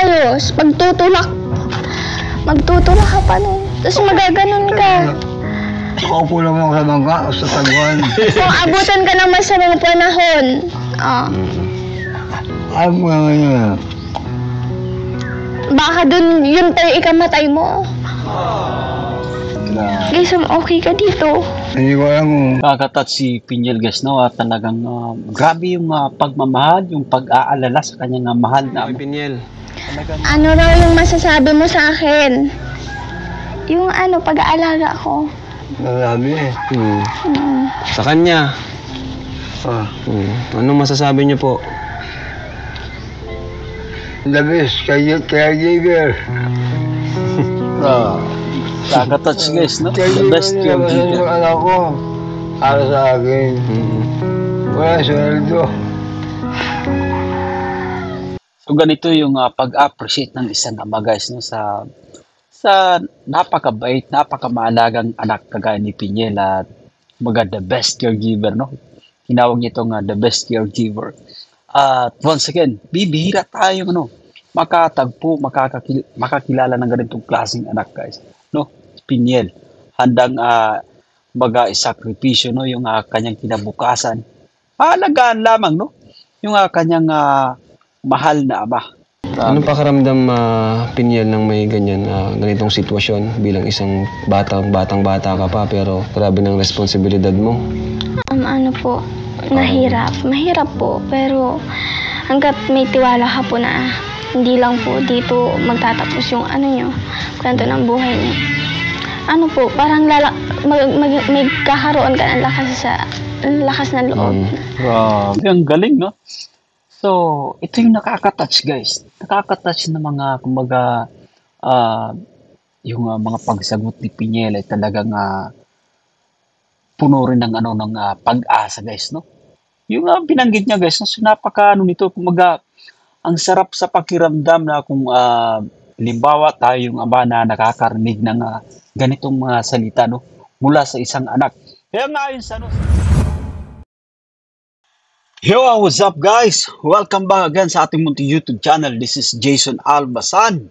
Ayos, magtutulak ka pa nun. Tapos magaganon ka. Nakaupo lang ako sa bangka o sa taguan. Kung abutan ka naman sa mga panahon. Alam mo naman yun. Baka dun yun tayo ikamatay mo. Guys, okay ka dito. Hindi ko alam kung Kakatat si Pinyel guys, no? At talagang grabe yung pagmamahal, yung pag-aalala sa kanyang mahal na Pinyel. Ano raw yung masasabi mo sa akin? Yung pag-aalaga ko. nalabi eh. Sa kanya. Anong masasabi niyo po? The best caregiver. Kakatat guys, no? The best yung caregiver. anak ko. Para sa akin. Wala sweldo. So ganito yung pag-appreciate ng isang ama guys, no? Sa napakabait, napakamaalagang anak kagaya ni Pinyel at the best caregiver, no? Tinawag niya itong the best caregiver. At once again, bibihira tayo makatagpo, makakilala ng ganitong klaseng anak guys, no? Pinyel, handang mag-isakripisyo, no? Yung kanyang kinabukasan. Alagaan lamang, no? Yung kanyang mahal na ama. Anong pakaramdam Pinyel nang may ganitong sitwasyon bilang isang batang-bata ka pa pero grabe ng responsibilidad mo? Mahirap po, pero hanggat may tiwala ka po na hindi lang po dito magtatapos yung kwento ng buhay niyo. Parang may kakaroon ka ng lakas ng loob. Grabe, ang galing, no? So, ito yung nakaka-touch, guys. Nakaka-touch na mga, kumbaga, yung mga pagsagot ni Pinyel ay talagang puno rin ng pag-asa, guys, no? Yung binanggit niya, guys, no? So, nito, kumbaga, ang sarap sa pakiramdam na kung halimbawa tayo yung ama na nakakarinig ng ganitong mga salita, no? Mula sa isang anak. Kaya nga yun sa Yo, what's up guys? Welcome back again sa ating munting YouTube channel. This is Jason Albasan.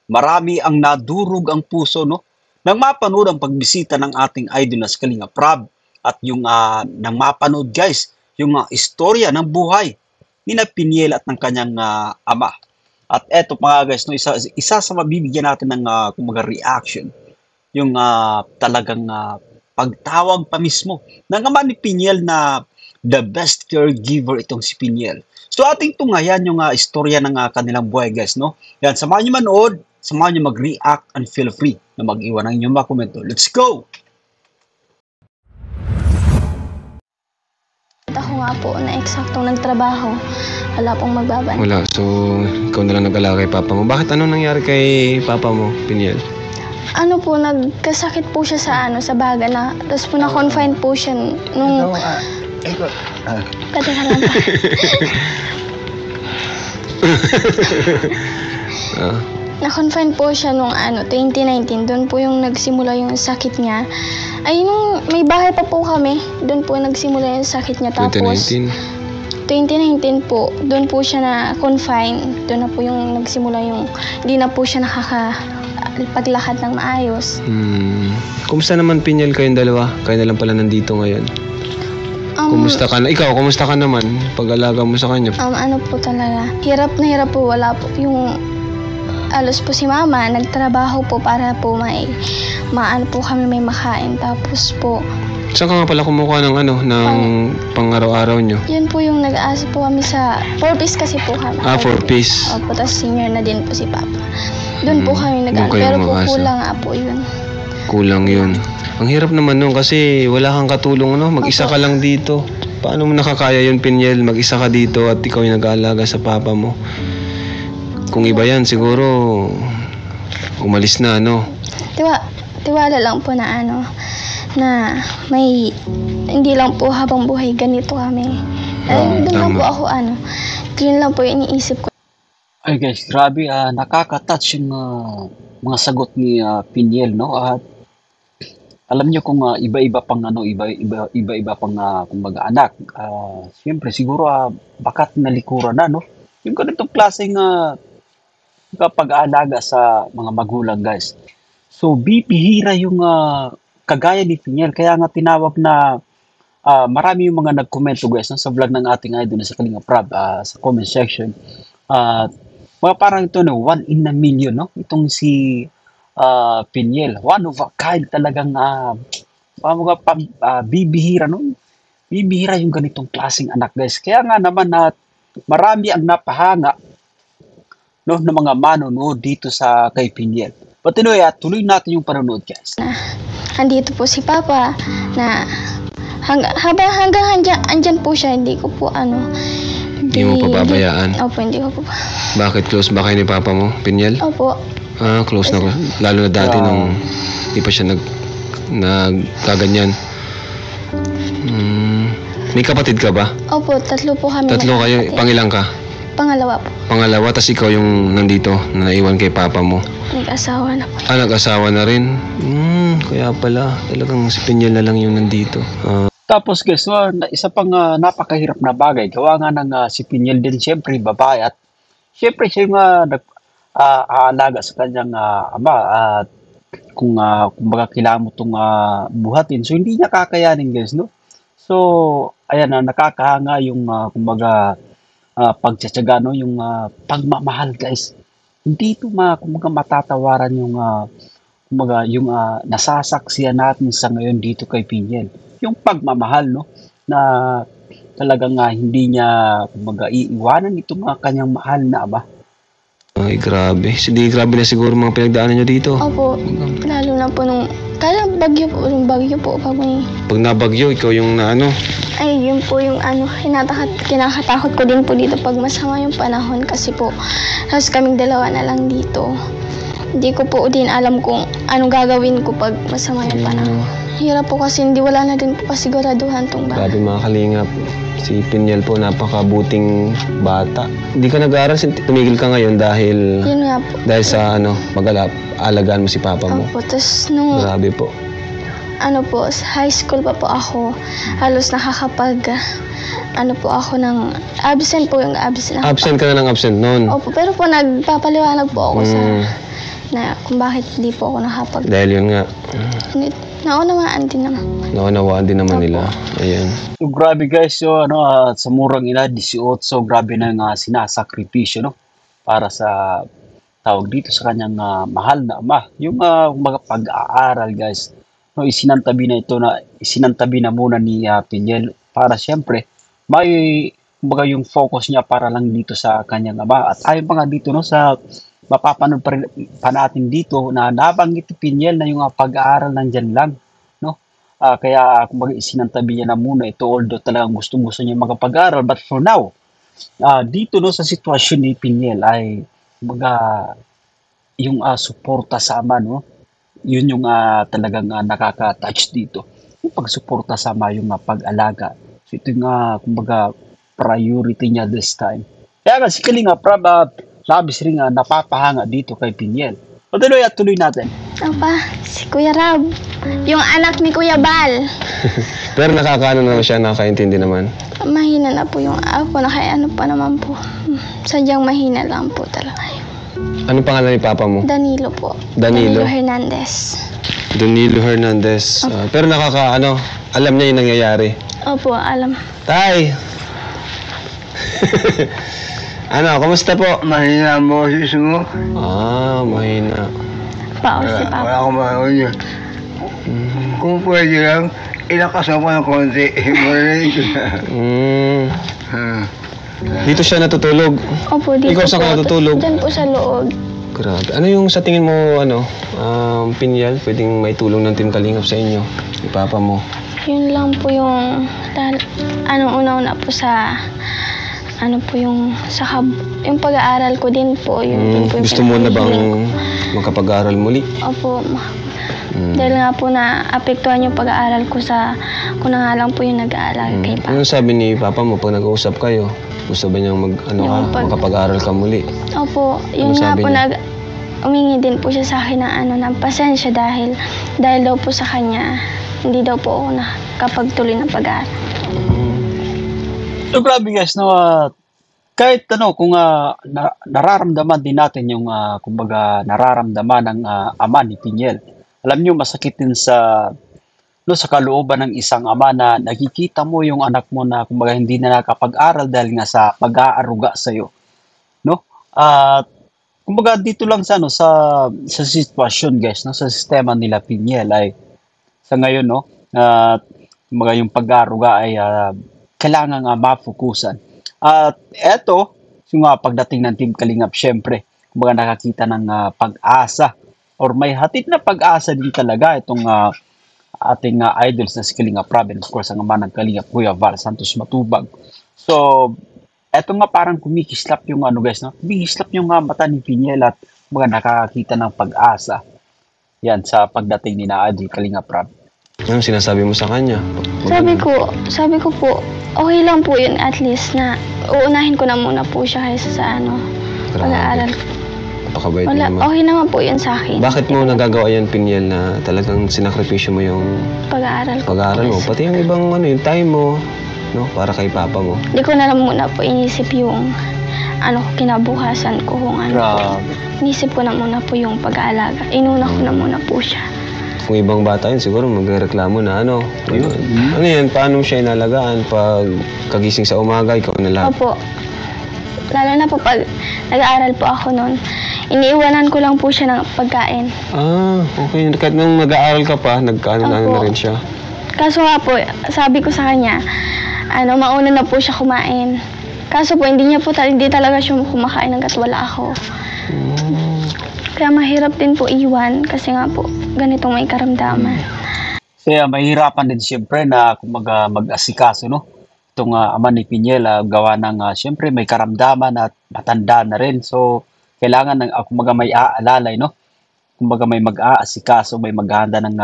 Marami ang nadurog ang puso, no? Nang mapanood ang pagbisita ng ating idol na si Kalinga Prab at yung nang mapanood guys, yung istorya ng buhay ni Pinyel at ng kanyang ama. At eto pa guys, no, isa sa mabibigyan natin ng kumbaga reaction, yung talagang pagtawag pa mismo ng ama ni Pinyel na the best caregiver itong si Pinyel. So ating tungayan yung istorya ng kanilang buhay guys, no? Yan, samahan nyo manood, samahan nyo mag-react and feel free na mag-iwan ng inyong mga komento. Let's go! Ako nga po na eksaktong nagtrabaho. Wala pong magbabantay. Wala. So, ikaw na lang nag-alaga kay papa mo. Bakit anong nangyari kay papa mo, Pinyel? Nagkasakit po siya sa baga na, tapos po na-confine po siya nung... Kateka lang pa. Na-confine po siya nung 2019. Doon po yung nagsimula yung sakit niya. Ay, nung may bahay pa po kami, doon po nagsimula yung sakit niya. Tapos, 2019 po, doon po siya na-confine. Doon na po yung nagsimula yung, hindi na po siya paglakad ng maayos. Kumusta naman Pinyel kayong dalawa? Kayo na lang pala nandito ngayon. Kumusta ka na? Ikaw, kumusta ka naman? Pag-alaga mo sa kanya? Po talaga. Hirap na hirap po. Wala po yung alos po si mama. Nagtrabaho po para po maano po kami may makain. Tapos po... Saan ka nga pala kumukuha ng ng pang-araw-araw nyo? Yun po yung nag-aasa po kami sa 4-piece kasi po kami. 4-piece. Opo, tapos senior na din po si papa. Doon po kami nag-aasa. Pero po kulang nga po yun. Kulang yun. Ang hirap naman nun kasi wala kang katulong, no? Mag-isa ka lang dito. Paano mo nakakaya yun, Pinyel? Mag-isa ka dito at ikaw yung nag-aalaga sa papa mo. Kung iba yan, siguro umalis na, no? Tiwala lang po na na may hindi lang po habang buhay ganito kami. Doon lang po ako yun lang po yung iniisip ko. Ay guys, grabe, nakaka-touch yung mga sagot ni Pinyel, no? At alam niyo kung iba-iba pang iba-iba pang kumbaga anak. Siyempre siguro bakat nalikuran na, no? Yung ganitong klaseng pag-aalaga sa mga magulang, guys. So, bibihira yung kagaya ni Piniel. Kaya nga tinawag na marami yung mga nag-komento, guys, no, sa vlog ng ating idol na sa Kalinga Prab, sa comment section. Mga parang ito, no, 1 in a million, no? Itong si Piniel. One of a kind talagang bibihira, no? Bibihira yung ganitong klaseng anak, guys. Kaya nga naman na marami ang napahanga, no, ng mga manonood dito sa kay Piniel. But anyway, tuloy natin yung panonood, guys. Andito po si Papa na hanggang andyan po siya, hindi ko po Hindi mo pababayaan? Opo, hindi ko po. Bakit close ba kayo ni Papa mo, Piniel? Opo. Close na. Lalo na dati nung di pa siya nagkaganyan. May kapatid ka ba? Opo, 3 po kami. 3 kayo? Pangilang ka? Pangalawa po. Pangalawa, tas ikaw yung nandito na naiwan kay Papa mo? Nag-asawa na po. Nag-asawa na rin? Kaya pala, talagang si Piniel na lang yung nandito. Tapos guys, isa pang napakahirap na bagay. Gawa nga ng si Piniel din, siyempre, babae. At siyempre, siya yung nag-aalaga sa kanyang ama. At kung baga kailangan mo itong buhatin. So, hindi niya kakayanin, guys, no? So, ayan, nakakahanga yung, kumbaga, pagtsatsaga, no? Yung pagmamahal, guys. Hindi ito, kumbaga, matatawaran yung, kumbaga, yung nasasaksiyan natin sa ngayon dito kay Piniel. Yung pagmamahal, no? Na talagang hindi niya, kumbaga, iiwanan itong kanyang mahal na ama. Ay, grabe. Grabe na siguro mga pinagdaanan nyo dito. Opo, lalo na po nung, kaya bagyo po pag may... Pag nabagyo, ikaw yung Ay, yun po yung kinakatakot ko din po dito pag masama yung panahon kasi po, halos kaming 2 na lang dito. Hindi ko po din alam kung anong gagawin ko pag masama yung panahon. Hirap po kasi wala na din po kasiguraduhan tong bahay. Grabe mga kalingap. Si Piniel po, napakabuting bata. Hindi ka nag-aaral, tumigil ka ngayon dahil... Yun nga po. Dahil sa alagaan mo si Papa mo. Opo, tapos nung... Grabe po. Sa high school pa po ako, halos nakakapag... po ako ng... Absent po yung absent. Absent ka na ng absent noon? Opo, pero po nagpapaliwanag po ako na kung bakit hindi po ako nakapag... Dahil yun nga. Naunawaan din naman. Naunawaan din naman nila. Ayan. So, grabe guys, so, sa murang ina, 18, so grabe na yung sinasakripisyo, no? Para sa tawag dito sa kanyang mahal na ama. Yung mga pag-aaral, guys. No, isinantabi na muna ni Piniel para siyempre may kumbaga yung focus niya para lang dito sa kanyang ama. At ayon pa nga dito, no, sa mapapanood pa natin dito na nabanggit ni Piniel na yung pag-aaral nandyan lang, no? Kaya kumbaga isinantabi niya na muna ito, although talagang gusto niya makapag-aral. But for now, dito, no, sa sitwasyon ni Piniel ay kumbaga yung suporta sa ama, no? Yun yung talagang nakaka-touch dito. Yung pagsuporta sa ama, yung pag-alaga. So ito yung kumbaga priority niya this time. Kaya nga si Kalinga Prab, labis rin napapahanga dito kay Piniel. O tuloy natin. Si Kuya Rab, yung anak ni Kuya Bal. Pero nakakaano naman siya, nakakaintindi naman. Mahina na po yung ako, pa naman po. Sadyang mahina lang po talaga yun. Anong pangalan ni Papa mo? Danilo po. Danilo Hernandez. Danilo Hernandez. Pero alam niya yung nangyayari. Opo, alam. Tay! Kamusta po? Mahina ang boses mo. Mahina. Paos si Papa. Wala akong mahal yun. Kung pwede lang, ilakas mo ng konti. Marinig ko na. Dito siya natutulog? Opo, dito Ikaw saan ka natutulog? Diyan po sa loob. Grabe. Ano yung sa tingin mo, Piniel, pwedeng may tulong ng Team Kalingap sa inyo, ni Papa mo? Yun lang po yung, una-una po sa, yung pag-aaral ko din po. Gusto mo na bang makapag-aaral muli? Opo. Dahil nga po na-apektuhan yung pag-aaral ko ako na nga lang po yung nag-aaral kay Papa. Ano sabi ni Papa mo pag nag-uusap kayo? Gusto ba niyang makapag-aaral ka muli? Opo. Yun nga po, umingi din po siya sa akin ng pasensya dahil daw po sa kanya, hindi daw po ako nakapagtuloy ng pag-aaral. So grabe guys, no, kahit ano, kung nararamdaman din natin yung, kumbaga, nararamdaman ng ama ni Pinyel. Alam nyo, masakit din sa kalooban ng isang ama na nakikita mo yung anak mo na kumbaga hindi na nakapag-aral dahil nga sa pag-aaruga sa iyo, no? At kumbaga dito lang sa sa sitwasyon, guys, no, sa sistema nila Pinyel ay sa ngayon, no, kumbaga yung pag-aaruga ay kailangan nga mafokusan. At eto, yung pagdating ng Team Kalingap, syempre, kumbaga nakakita ng pag-asa or may hatid na pag-asa din talaga itong ating idols na si Kalingap Rab, and of course ang ama ng Kalingap, Kuya Val Santos Matubag. So, eto nga parang kumikislap yung guys, no? Kumikislap yung mata ni Pinyel at mga nakakita ng pag-asa. Yan, sa pagdating ni na Idol Kalingap Rab. Anong sinasabi mo sa kanya? Sabi ko po, okay lang po yun, at least na uunahin ko na muna po siya kaysa sa pag-aaral. Napakabait Wala, naman. okay naman po yun sa akin. Bakit mo nagagawa yan, Pinyel, na talagang sinakripisyo mo yung Pag-aaral mo? Pati yung ibang yung time mo, no, para kay papa mo. Hindi ko na lang muna po inisip yung kinabukasan ko kung Inisip ko na muna po yung pag-aalaga. Inuna ko na muna po siya. Kung ibang bata yun, siguro magreklamo na ano yan, paano siya inalagaan pag kagising sa umaga, ikaw na lahat? Opo. Lalo na po pag nag-aaral po ako noon, iniiwanan ko lang po siya ng pagkain. Okay. Kahit nung mag-aaral ka pa, nagkaano na rin siya. Kaso nga po, sabi ko sa kanya, mauna na po siya kumain. Kaso po, hindi talaga siya kumakain hanggat wala ako. Kaya mahirap din po iwan kasi nga po, ganitong may karamdaman. Kaya mahirapan din siyempre na kumbaga mag-asikaso, no? Itong ama ni Pinyel, gawa ng siyempre may karamdaman at matanda na rin. So, kailangan ng kumbaga may aalalay, no? Kumbaga may mag-aasikaso, may maghahanda ng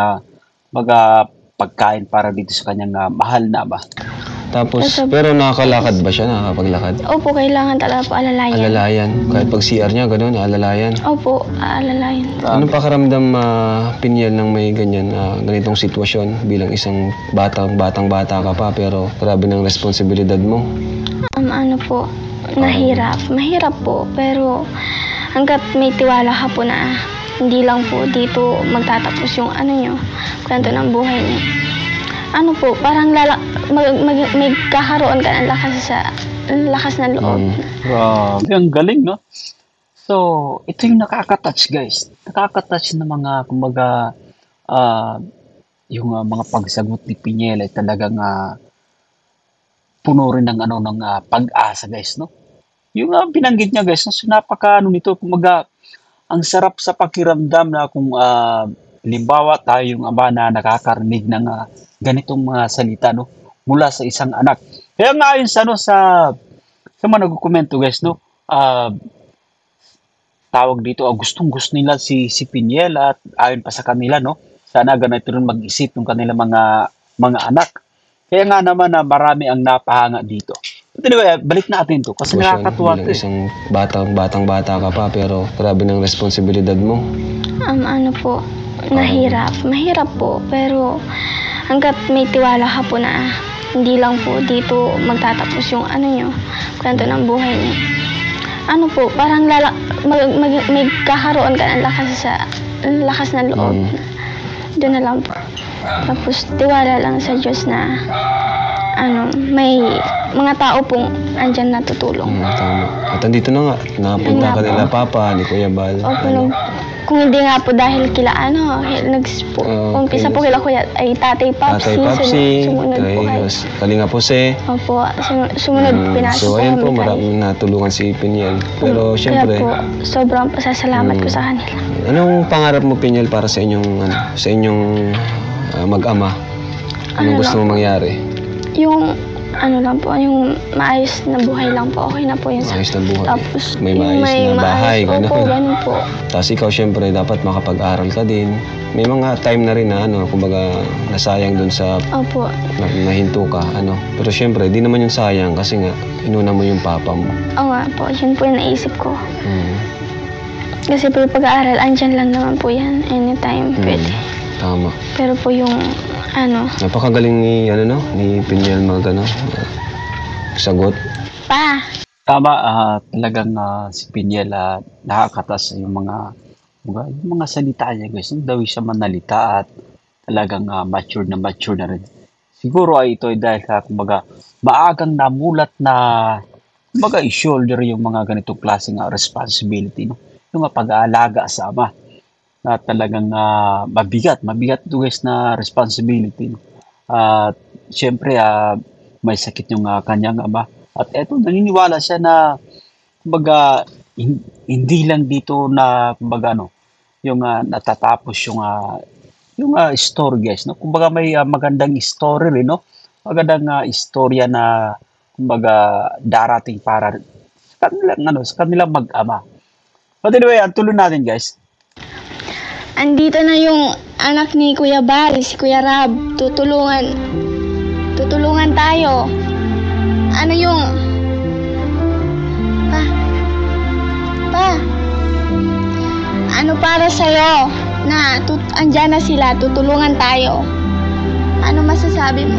pagkain para dito sa kanyang mahal na ama. Tapos, pero nakakalakad ba siya? Nakakapaglakad? Opo, kailangan talaga po alalayan. Alalayan? Kahit pag CR niya, gano'n, alalayan? Opo, alalayan. Anong pakaramdam, Pinyel, ng may ganitong sitwasyon bilang isang bata ka pa, pero grabe ng responsibilidad mo? Mahirap po, pero hanggat may tiwala ka po na hindi lang po dito magtatapos yung kwento ng buhay niya. Parang may kakaroon ka ng lakas ng loob. Grabe, ang galing, no? So, ito yung nakaka-touch, guys. Nakaka-touch na mga, kumbaga, yung mga pagsagot ni Pinyel ay talagang puno rin ng pag-asa, guys, no? Yung binanggit niya, guys, so nito, kumbaga, ang sarap sa pakiramdam na kung limbawa tayo yung ama na nakakarinig ng ganitong mga salita, no, mula sa isang anak. Kaya nga ayon sa mga nagko-komento, guys, no, tawag dito, gustong-gusto nila si Pinyel at ayon pa sa kanila, no, sana ganito rin mag-isip ng kanilang mga anak. Kaya nga naman na marami ang napahanga dito. But anyway, balik natin to kasi nakakatuwa to. Isang bata ka pa, pero grabe ng responsibilidad mo. Mahirap po, pero hanggat may tiwala ka po na hindi lang po dito magtatapos yung kwento ng buhay niya. Parang may kakaroon ka ng lakas ng loob. Doon na lang po. Tapos tiwala lang sa Diyos na may mga tao pong andyan na tutulong. Tama. At andito na nga, napunta ka nila Papa, ni Kuya Bal. Kung hindi nga po dahil kila umpisa po kila Kuya ay Tatay Papsi, sumunod po kayo. Kalingap Jose. Opo, sumunod pinasok so, ayun po, maraming natulungan si Pinyel. Pero syempre, kaya po, sobrang pasasalamat ko sa kanila. Anong pangarap mo, Pinyel, para sa inyong mag-ama? Anong gusto mo mangyari? Yung yung maayos na buhay lang po. Okay na po yun. Maayos na buhay. Tapos, may maayos na bahay. Opo, ganun po. Tapos ikaw, syempre, dapat makapag-aral ka din. May mga time na rin na, kumbaga, nasayang dun sa nahinto ka, Pero syempre, di naman yung sayang kasi nga, inuna mo yung papa mo. Oo nga po, yun po yung naisip ko. Kasi po yung pag-aaral, andyan lang naman po yan. Anytime, pwede. Tama. Pero po yung napakagaling ni Pinyel sagot. Pa! Tama, talagang si Piniel nakakatas yung mga salita niya guys. Nung daw siya manalita at talagang mature na rin. Siguro ay ito ay dahil kumbaga maagang namulat na kumbaga i-shoulder yung mga ganitong klaseng responsibility, no? Yung pag-aalaga sa ama na talagang mabigat ito guys na responsibility, no? At syempre may sakit yung kanyang ama. At eto, naniniwala siya na kumbaga hindi lang dito na kumbaga yung natatapos yung story guys, no? Kumbaga may magandang story rin, no? Magandang istorya na kumbaga darating para sa kanilang mag-ama. But anyway, tuloy natin guys. Andito na yung anak ni Kuya Barry, si Kuya Rab. Tutulungan tayo. Ano yung... Pa, ano para sa'yo na andyan na sila, tutulungan tayo? Ano masasabi mo?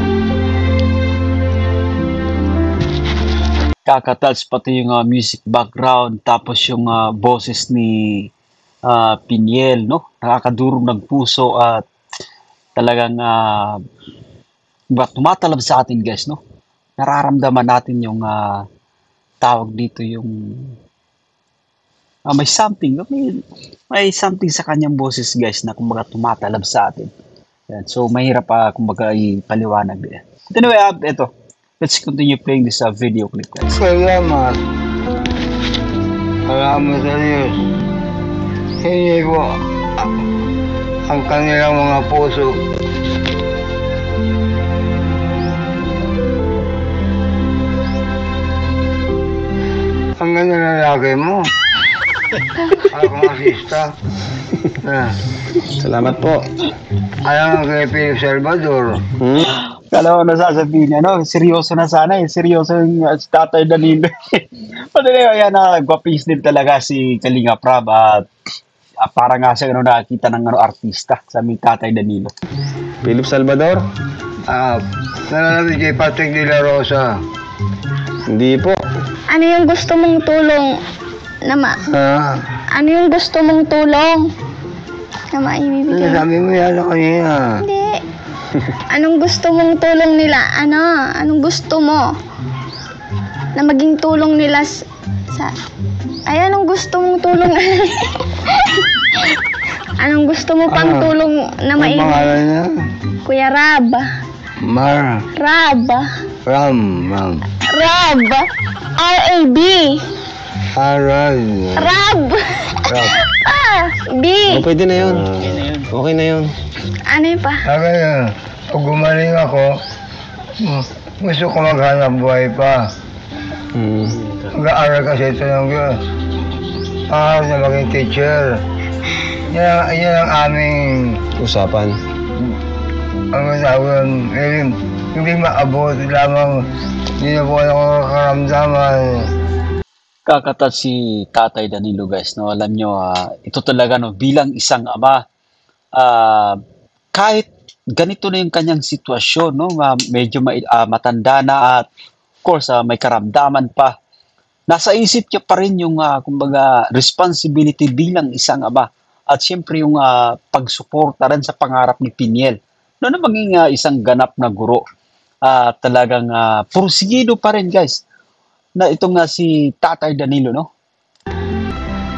Kakatals pati yung music background, tapos yung boses ni Piniel, no? Nakakadurog ng puso at talagang tumatalab sa atin guys, no? Nararamdaman natin yung tawag dito yung may something sa kanyang boses guys na kumbaga tumatalab sa atin. Yan. So mahirap kumbaga ipaliwanag din. Anyway, ito. Let's continue playing this video clip guys. Salamat sa Diyos. Hindi ko ang kanilang mga puso. Ang ganda ng lalaki mo. Akong asista. Salamat po. Alam kay Philip Salvador. Kala ko nasasabihin niya, no? Seryoso na sana eh. Seryoso yung si Tatay Danilo. Pati na yan, gwapis din talaga si Kalinga Prab at parang nga siya nakakita ng artista sa aming Tatay Danilo. Philip Salvador? Nalabi kay Patrick De La Rosa. Hindi po. Ano yung gusto mong tulong na Ano yung gusto mong tulong na maibibigay? Sabi mo yan kanina. Hindi. Anong gusto mong tulong nila? Anong gusto mo na maging tulong nila sa... Ay, anong gusto mong tulong? Anong gusto mo pang tulong na Ang pangalan niya? Kuya Rab. Rab. Ram. Rab. R-A-B. Rab. B. Pwede na yun. Okay na yun. Ano yun pa? Kaya, pag gumaling ako, gusto ko maghanap buhay pa. Mag-aaral kasi ito ng Diyos. Pangarap na maging teacher. Yan ang aming usapan. Ang masawin, hindi maabot lamang, hindi na po ako karamdaman. Kakatat si Tatay Danilo guys, no? Alam nyo, ito talaga bilang isang ama, kahit ganito na yung kanyang sitwasyon, no? Medyo matanda na at of course may karamdaman pa. Nasa isip niya pa rin yung kumbaga responsibility bilang isang ama at syempre yung pagsuporta rin sa pangarap ni Piniel. No, na maging isang ganap na guro. Talagang pursigido pa rin guys na itong si Tatay Danilo, no?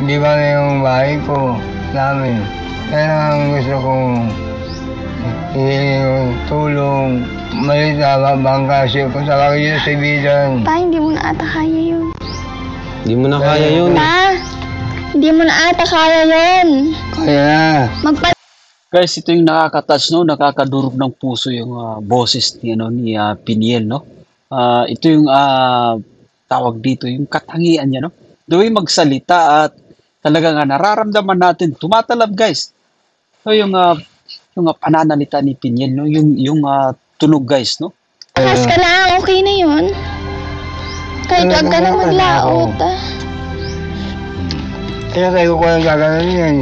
Hindi ba na yung bahay ko namin? Kaya ang gusto kong tulong, malit na bangkasyo kung sa kakilyo sa ibigan. Pa, hindi mo na ata kaya yun. Hindi mo na kaya yun. Pa, hindi mo na ata kaya yun. Kaya Guys, ito yung nakaka-touch, no? Nakakadurog ng puso yung boses ni Piniel, no? Ito yung tawag dito, yung katangian niya, no? The way magsalita at talagang nararamdaman natin, tumatalab, guys. So, yung pananalita ni Piniel, no? Yung tunog, guys, no? Lakas ka lang, okay na yun. Kahit wag ka na maglaot, Kaya kayo ko lang gagawin yan.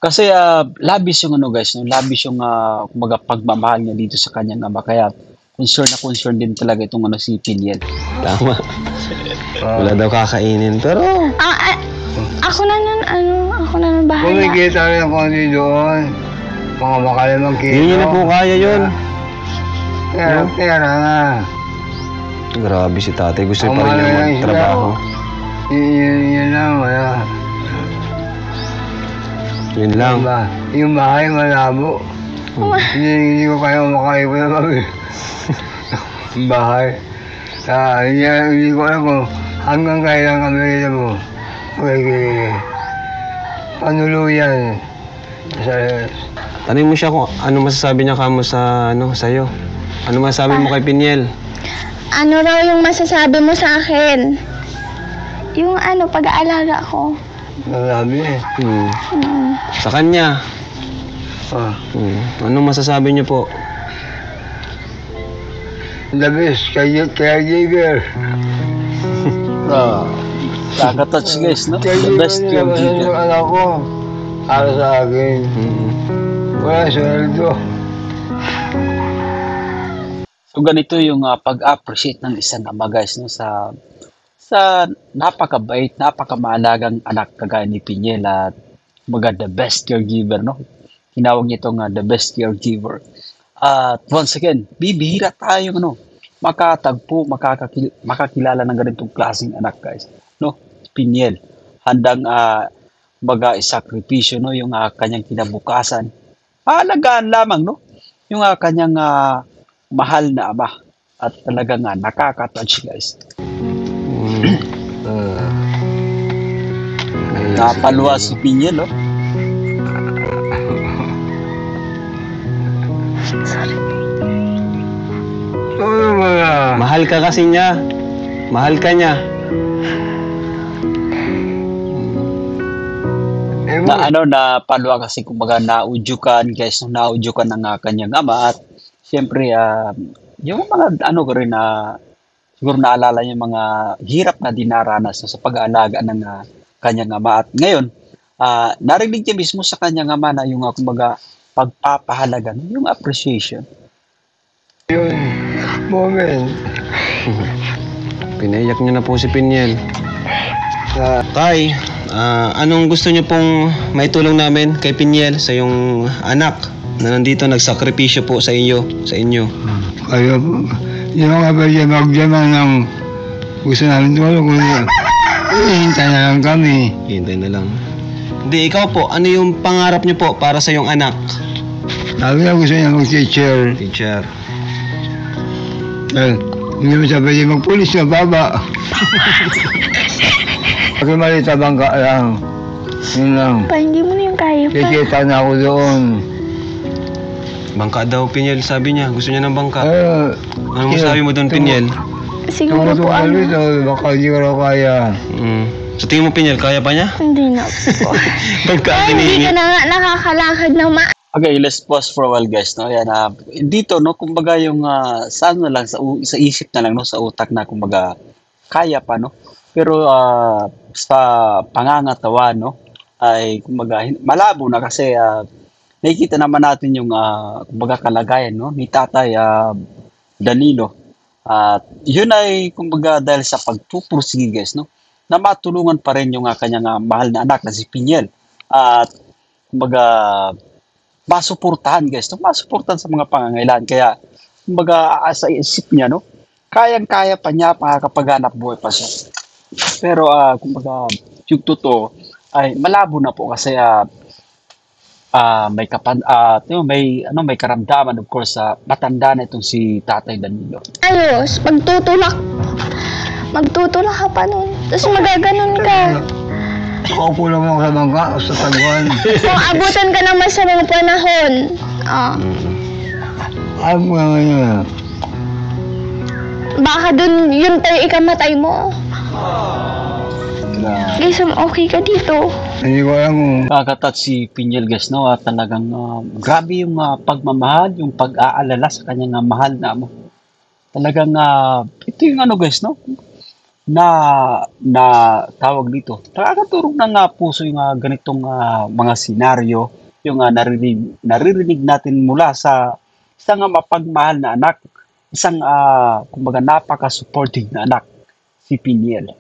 Kasi labis yung guys, no? Labis yung kumbaga pagmamahal niya dito sa kanyang ama. Kaya concern din talaga itong si Piniel. Tama. Wala daw kakainin. Pero, Ako na nun bahala. Kumikita rin ako doon. Mga makalimang kilo. hindi niyo na po kaya yun. Pera nga. Grabe si tatay. Gusto Ang pa rin mahal niya na magtrabaho. Yun lang, wala. Yun lang. Yung bahay malabo. Hindi ko kaya makaipo na kami. Yung bahay. Hindi ko alam kung hanggang kailan kami rin mo. Panuluyan. Tanong mo siya kung ano masasabi niya kamo sa, sa'yo. Ano masasabi mo kay Piniel? Ano raw yung masasabi mo sa akin? Yung pag-aalaga ko. Marami eh. Sa kanya. Ano masasabi niyo po? The best, caregiver. Kakatouch guys, no? The best caregiver. Yung anak ko, para sa akin. Wala sweldo. So ganito yung pag-appreciate ng isang ama guys, no? Sa napakabait, napakamaalagang anak kagaya ni Piniel at the best caregiver, no? Tinawag niya itong the best caregiver. At once again, bibihira tayo makatagpo, makakilala ng ganitong klaseng anak guys, no? Piniel, handang isakripisyo, no? Yung kanyang kinabukasan. Alagaan lamang, no? Yung kanyang mahal na ama at talagang nakaka-touch guys. Napaluwa si Piniel, no? Mahal ka kasi niya. Mahal ka niya. Napaluwa kasi kumbaga naudyukan guys, naudyukan ng kanyang ama at siyempre yung mga ko rin siguro naalala yung mga hirap na dinaranas sa pag-aalaga ng kanyang ama at ngayon narinig niya mismo sa kanyang ama na yung kumbaga pagpapahalaga, yung appreciation. Yun, moment. Pinaiyak niyo na po si Piniel. Tay, anong gusto niyo pong maitulong namin kay Piniel sa yung anak na nandito nagsakripisyo po sa inyo? Kaya po, yung mga magdamang ng gusto namin tulong kung hihintay na lang kami. Hintay na lang. Hindi, ikaw po, ano yung pangarap niyo po para sa yung anak? Sabi na gusto niya mag-teacher. Teacher. Hindi mo sabi niya magpulis na baba. Kasi malita bangka lang. Yun lang. Hindi mo na yung kaya pa. Kikita na ako doon. Bangka daw, Piniel, sabi niya. Gusto niya ng bangka. Ano masabi mo doon, Piniel? Siguro po baka hindi ko raw kaya. Sa tingin mo, Piniel, kaya pa niya? Hindi na po. Bangka, Hindi ka na nakakalakad ng Okay, let's pause for a while guys, no? Yan, dito, no, kumbaga yung sa lang, sa isip na lang, no, sa utak na, kumbaga, kaya pa, no? Pero sa pangangatawa, no, ay, kumbaga, malabo na kasi nakikita naman natin yung, kumbaga, kalagayan, no, ni Tatay Danilo. At yun ay, kumbaga, dahil sa pagpupursige, guys, no, na matulungan pa rin yung kanyang mahal na anak na si Piniel. At, kumbaga, masuportahan guys, no? Masuportahan sa mga pangangailangan. Kaya, kumbaga, sa isip niya, no? Kayang-kaya pa niya makakapaghanap buhay pa siya. Pero, kumbaga, yung totoo ay malabo na po kasi may karamdaman, of course, matanda na itong si Tatay Danilo. Ayos, magtutulak ka pa nun. Tapos magaganon ka. Kaupo lang ako sa bangka, sa taguan. Kung abutan ka ng masamang panahon. Alam mo naman yun. Baka dun yun tayo ikamatay mo. Guys, okay ka dito. Hindi ko alam kung... Kakatat si Piniel guys, no? At talagang grabe yung pagmamahal, yung pag-aalala sa kanyang mahal na mo. Talagang ito yung guys, no? Na tawag dito. Nakakaturong ng puso yung ganitong mga senaryo, yung naririnig natin mula sa isang mapagmahal na anak, isang kumbaga napaka-supportive na anak, si Piniel.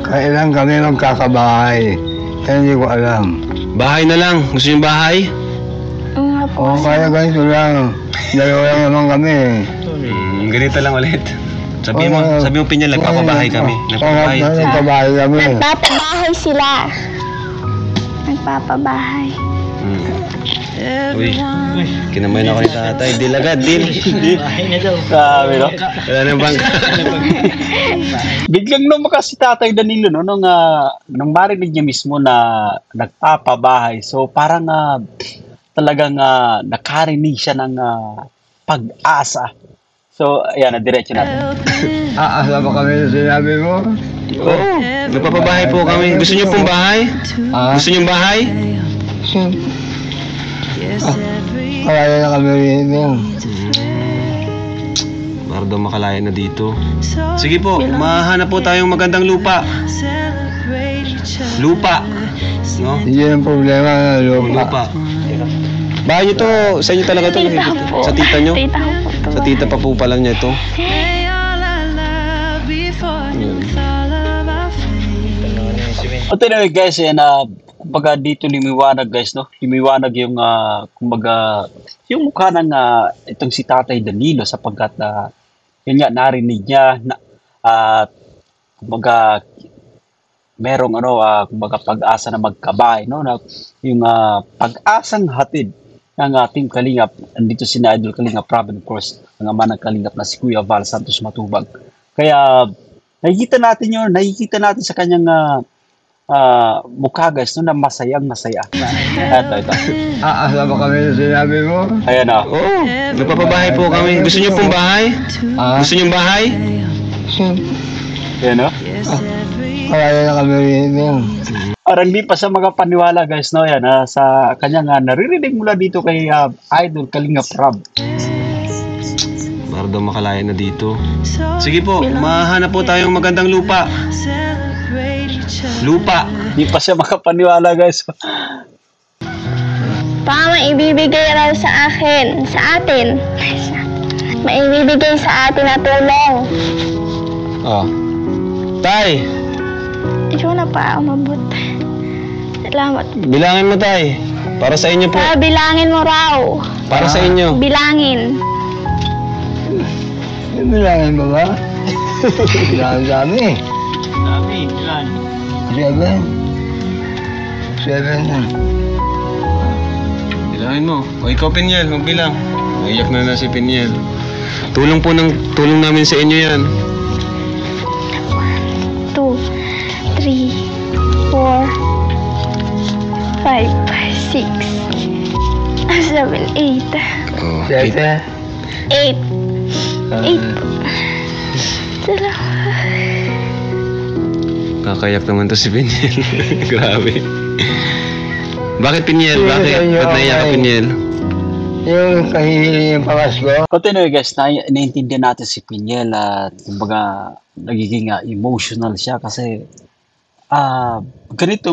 Kailan kami magkakabahay? Kaya hindi ko alam. Bahay na lang. Gusto niyo bahay? Nga po. O kaya ganito lang. Dalawa lang naman kami. Ganito lang ulit. Sabi mo Pinyal, nagpapabahay kami. Nagpapabahay. Nagpapabahay kami. Nagpapabahay sila. Nagpapabahay. Uy, kinamayin ako ni tatay. Deal agad, deal. Bahay na daw. Sabi, no? Wala nang bangka. Biglang lumakas si Tatay Danilo, no? Nung marinig niya mismo na nagpapabahay. So, parang talagang nakarinig siya ng pag-asa. So, ayan, diretso natin. Aasa ba kami sa sinabi mo? Oo, nagpapabahay po kami. Gusto niyo pong bahay? Gusto niyo bahay? Kaya na kami rin yun. Para daw makalaya na dito. Sige po, mahanap po tayong magandang lupa. Lupa. No? Hindi yung problema na lupa. Bahay niyo to, sa inyo talaga to? Tita po. Sa tita niyo? Tita ko po to. Sa tita pa po pala niya ito. O anyway guys, yan kumbaga dito limiwanag guys, no? Limiwanag yung kumbaga yung mukha ng itong si Tatay Danilo sapagkat yun nga narinig niya na kumbaga merong kumbaga pag-asa na magkabahay, no? Na yung pag-asang hatid ng ating Kalingap, andito si Idol Kalingap Rob, of course, ang ama ng Kalingap na si Kuya Val Santos Matubag. Kaya nakikita natin sa kanyang mukha guys, no, na masayang masaya. Ito. Aasa ba kami sa sinabi mo? Ayan na. Oo, nagpapabahay po kami. Gusto niyo pong bahay? Gusto niyo bahay? Ayan no? Kaya na kami rin yun. Parang di pa sa mga paniwala guys, no? Yan, sa kanyang naririnig mula dito kay Idol Kalingap Rob. Para daw makalaya na dito. Sige po, mahanap po tayong magandang lupa. Lupa. Di pa siya makapaniwala guys. Baka maibibigay raw sa atin. Maibibigay sa atin na tulong. Oh. Tay! Ito na pa umabot. Salamat. Bilangin mo tay. Para sa inyo po. Bilangin mo raw. Para sa inyo. Bilangin. Bilangin ba ba? Bilangin dami. Dami, ilan? 7 na. Bilangin mo. O ikaw Pinyel, magbilang. Naiyak na si Pinyel. Tulong namin sa inyo yan. 2, 3, 4, 5, 6, 7, 8. Oh, 7? 8. 8. Salamat. Kakayak naman to si Pinyel. Grabe. Bakit Pinyel? Bakit? Ba't naiyak ka Pinyel? Yung kahihiling yung Pasko. Continue guys, naiintindihan natin si Pinyel at kumbaga nagiging emotional siya kasi ganito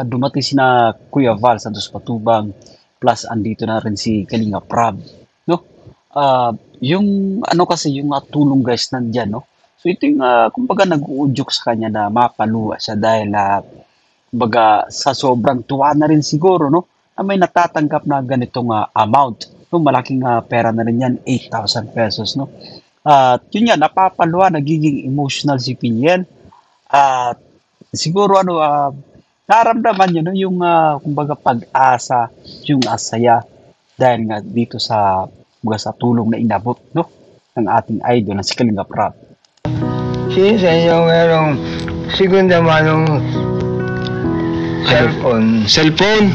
dumating sina Kuya Val Santos Matubang plus andito na rin si Kalingap Rob, no? Yung kasi yung tulong guys nandiyan, no? So ito yung kumbaga nag-uudyok sa kanya na mapaluwa siya dahil kumbaga sa sobrang tuwa na rin siguro, no? Na may natatanggap na ganitong amount. No, malaking pera na rin yan, 8,000 pesos, no? At yun yan, napapaluwa, nagiging emotional si Pinyel. At siguro naramdaman niyo, no, yung kumbaga pag-asa, yung asaya dahil nga dito sa tulong na inabot, no, ng ating idol na si Kalingap Rob. Sa inyo merong segunda manong Cellphone?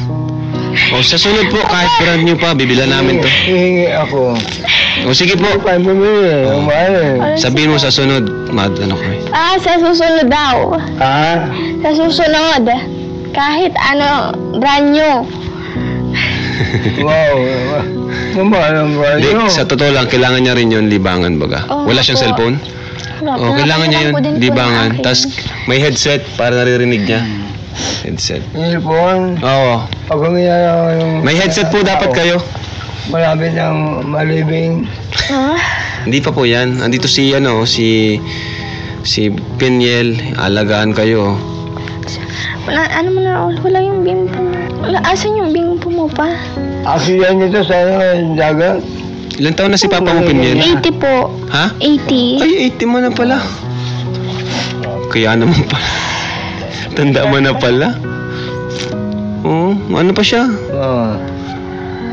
O sa sunod po, kahit brand new pa, bibila namin to. Hihingi ako. O sige po. Hindi pa bumili. Sabihin mo sa sunod, kami. Sa susunod daw. Sa susunod. Kahit brand new. Wow. Mahal ang brand new. Sa totoo lang, kailangan niya rin yun libangan baga. Wala siyang cellphone? Kailangan niya yun, libangan. Tapos may headset para naririnig niya. Headset. Earphone. Oo. Pag huminala yung... May headset po dapat kayo. Malapit ng malibing. Hindi pa po yan. Andito si Si Piniel, alagaan kayo. Ano mo na, wala yung bimpo mo. Asan yung bimpo mo pa? Yan ito sa dagat. Ilan taon na si Papa mo, Piniel? 80 po. Ha? 80. Ay, 80 mo na pala. Kaya naman pala. Tanda mo na pala. Oo, ano pa siya?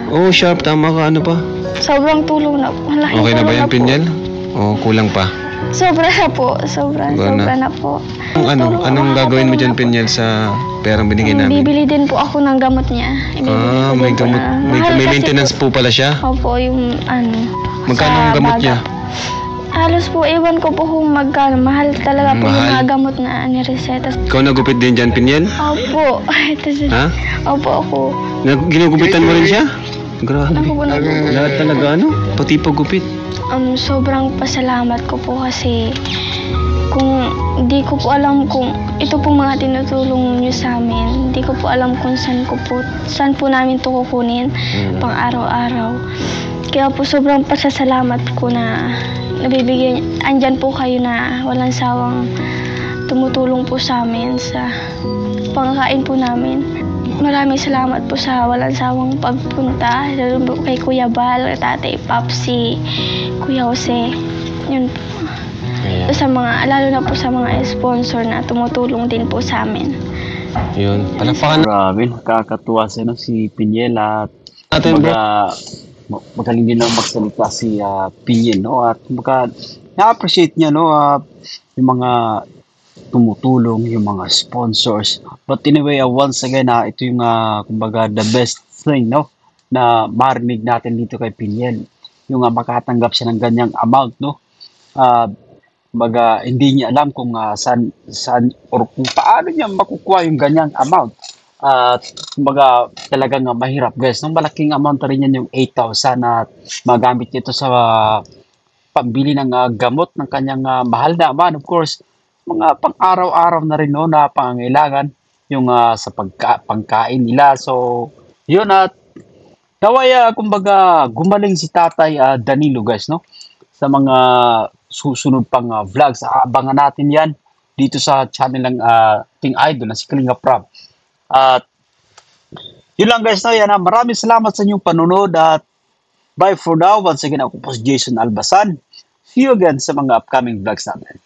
Oo, sharp, tama ka, ano pa? Sobrang tulong na po. Okay na ba yan, Piniel? O, kulang pa? Sobra na po. Sobra na po. Anong gagawin mo dyan, Piniel, sa perang binigay namin? Bibili din po ako ng gamot niya. May gamot. May maintenance po pala siya? Opo, yung Magkano ang gamot niya? Halos po, ewan ko po kung magkano. Mahal talaga po yung mga gamot na nireseta. Ikaw nagupit din dyan, Piniel? Opo. Ha? Opo, ako. Ginugupitan mo rin siya? Grabe. Ako po Lahat talaga, ano? Pati paggupit. Sobrang pasalamat ko po kasi kung di ko po alam kung ito po mga tinutulong niyo sa amin, di ko po alam kung saan po namin ito kukunin pang araw-araw. Kaya po sobrang pasasalamat ko na nabibigyan, andyan po kayo na walang sawang tumutulong po sa amin sa pangkain po namin. Maraming salamat po sa walang sawang pagpunta, lalo po kay Kuya Bal, Tatay Papsi, Kuya Jose. Yun po. Sa mga, lalo na po sa mga sponsor na tumutulong din po sa amin. Yun. Palakpakan. Grabe, nakakatuwa si Piniel at magaling din na magsalita si Piniel, no? At na-appreciate niya, no? Yung mga tumutulong, yung mga sponsors. But anyway, once again, ito yung kumbaga the best thing, no, na marinig natin dito kay Piniel, yung makatanggap siya ng ganyang amount, no. Kumbaga hindi niya alam kung saan or kung paano niya makukuha yung ganyang amount. Kumbaga talagang mahirap, guys. Nung malaking amount rin yan, yung 8,000 na magamit nito sa pambili ng gamot ng kanyang mahal na ama. Of course, mga pang-araw-araw na rin, no, na pangangailangan yung sa pangkain nila. So, yun, at naway kumbaga gumaling si Tatay Danilo, guys, no, sa mga susunod pang vlogs. Abangan natin yan dito sa channel ng Ting Idol na si Kalinga Prab. At yun lang, guys, no, yan, maraming salamat sa inyong panunod at bye for now. Once again, ako po si Jason Albasan. See you again sa mga upcoming vlogs natin.